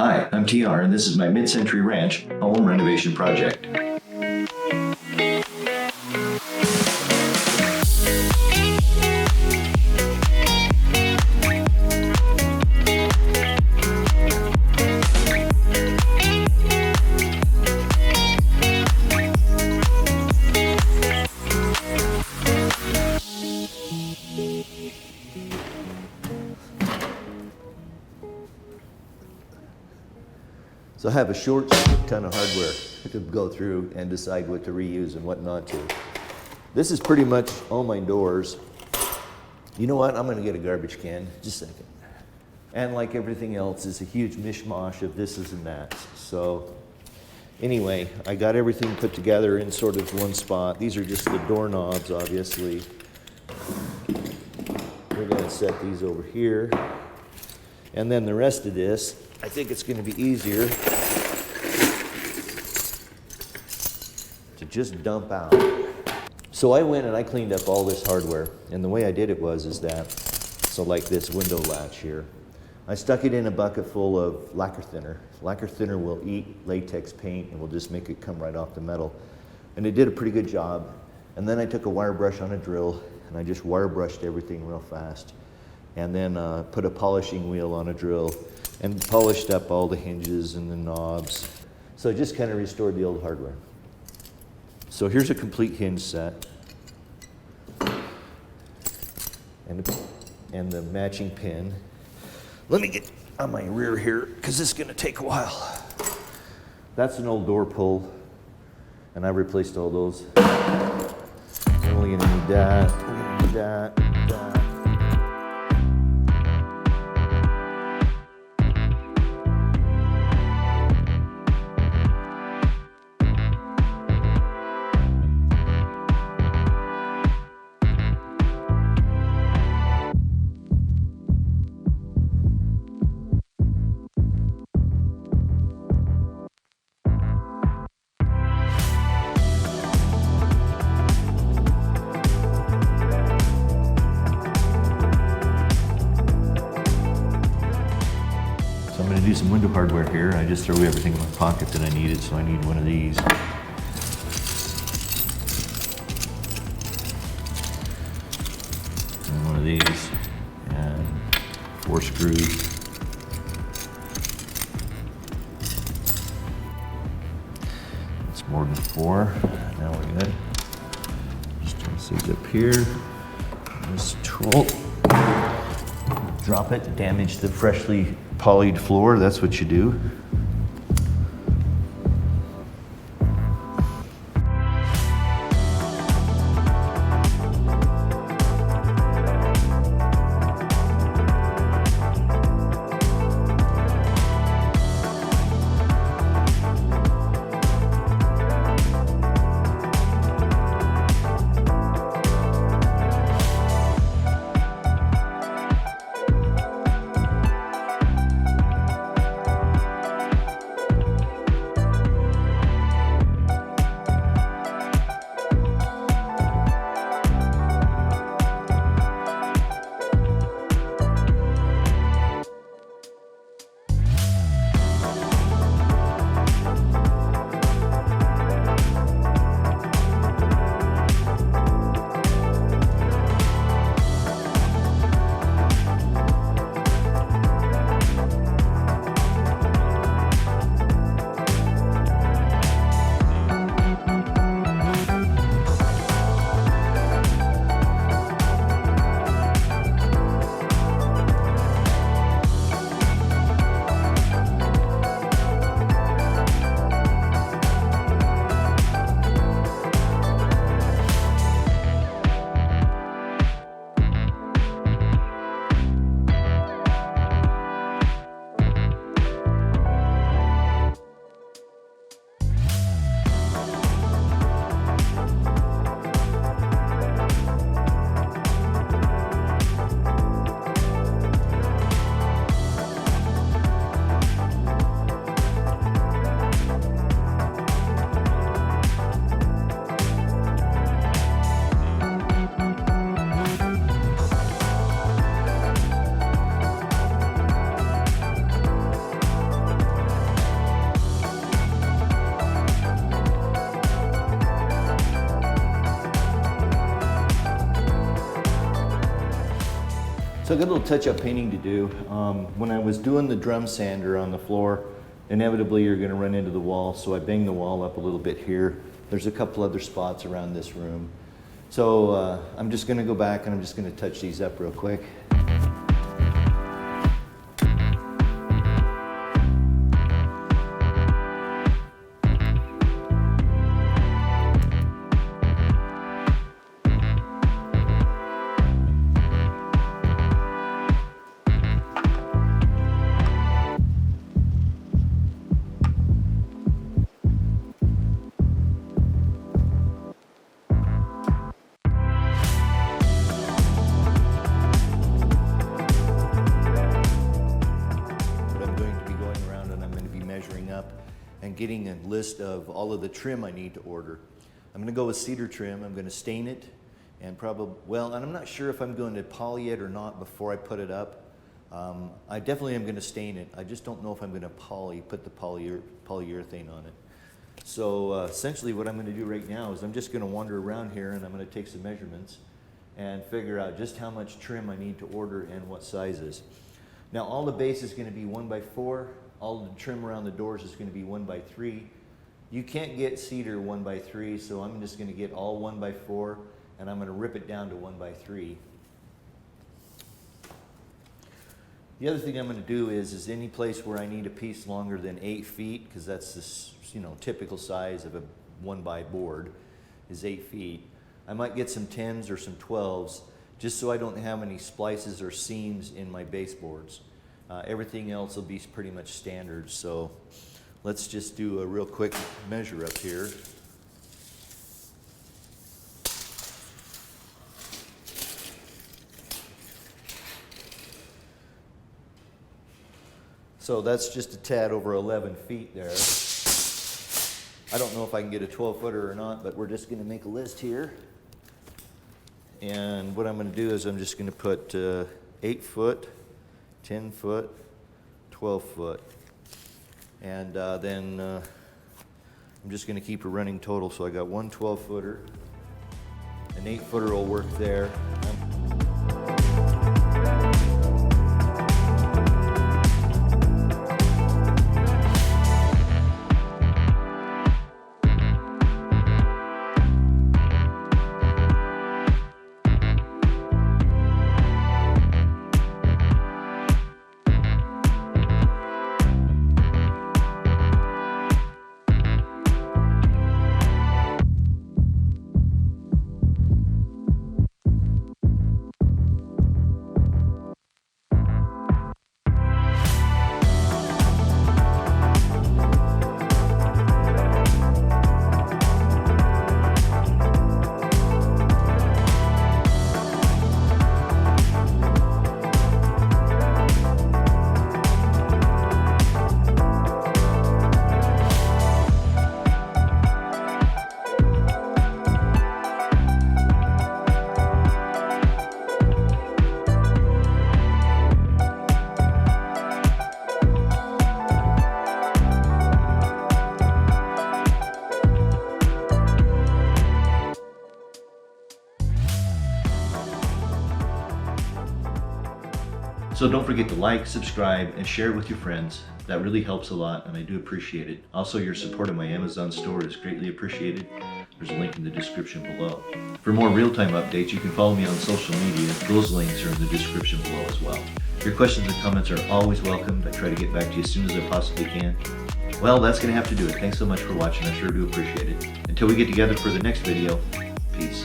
Hi, I'm TR, and this is my mid-century ranch home renovation project. So I have a short ton of hardware to go through and decide what to reuse and what not to. This is pretty much all my doors. You know what? I'm gonna get a garbage can, just a second. And like everything else, it's a huge mishmash of this and that. So anyway, I got everything put together in sort of one spot. These are just the doorknobs, obviously. We're gonna set these over here. And then the rest of this, I think it's gonna be easier to just dump out. So I went and I cleaned up all this hardware. And the way I did it is that, so like this window latch here, I stuck it in a bucket full of lacquer thinner. Lacquer thinner will eat latex paint and will just make it come right off the metal. And it did a pretty good job. And then I took a wire brush on a drill and I just wire brushed everything real fast. And then put a polishing wheel on a drill and polished up all the hinges and the knobs. So I just kind of restored the old hardware. So here's a complete hinge set. And the matching pin. Let me get on my rear here, because this is gonna take a while. That's an old door pull, and I replaced all those. I'm only gonna need that, we're gonna need that, that. So I'm going to do some window hardware here. I just threw everything in my pocket that I needed, so I need one of these. And one of these, and 4 screws. It's more than 4. Now we're good. Just toss these up here. This tool. Drop it, damage the freshly polyed floor, that's what you do. So I got a little touch-up painting to do. When I was doing the drum sander on the floor, inevitably you're gonna run into the wall, so I banged the wall up a little bit here. There's a couple other spots around this room. So I'm just gonna go back and I'm just gonna touch these up real quick. And getting a list of all of the trim I need to order. I'm gonna go with cedar trim. I'm gonna stain it and probably, well, and I'm not sure if I'm going to poly it or not before I put it up. I definitely am gonna stain it. I just don't know if I'm gonna put the polyurethane on it. So essentially what I'm gonna do right now is I'm just gonna wander around here and I'm gonna take some measurements and figure out just how much trim I need to order and what sizes. Now all the base is gonna be 1x4. All the trim around the doors is going to be 1x3. You can't get cedar 1x3, so I'm just going to get all 1x4 and I'm going to rip it down to 1x3. The other thing I'm going to do is any place where I need a piece longer than 8 feet, because that's this, typical size of a 1x board is 8 feet. I might get some 10s or some 12s just so I don't have any splices or seams in my baseboards. Everything else will be pretty much standard, so let's just do a real quick measure up here. So that's just a tad over 11 feet there. I don't know if I can get a 12-footer or not, but we're just going to make a list here. And what I'm going to do is I'm just going to put 8 foot, 10 foot, 12 foot. And then I'm just going to keep a running total. So I got one 12-footer, an 8-footer will work there. So don't forget to like, subscribe, and share with your friends. That really helps a lot, and I do appreciate it. Also, your support of my Amazon store is greatly appreciated. There's a link in the description below. For more real-time updates, you can follow me on social media. Those links are in the description below as well. Your questions and comments are always welcome. I try to get back to you as soon as I possibly can. Well, that's going to have to do it. Thanks so much for watching. I sure do appreciate it. Until we get together for the next video, peace.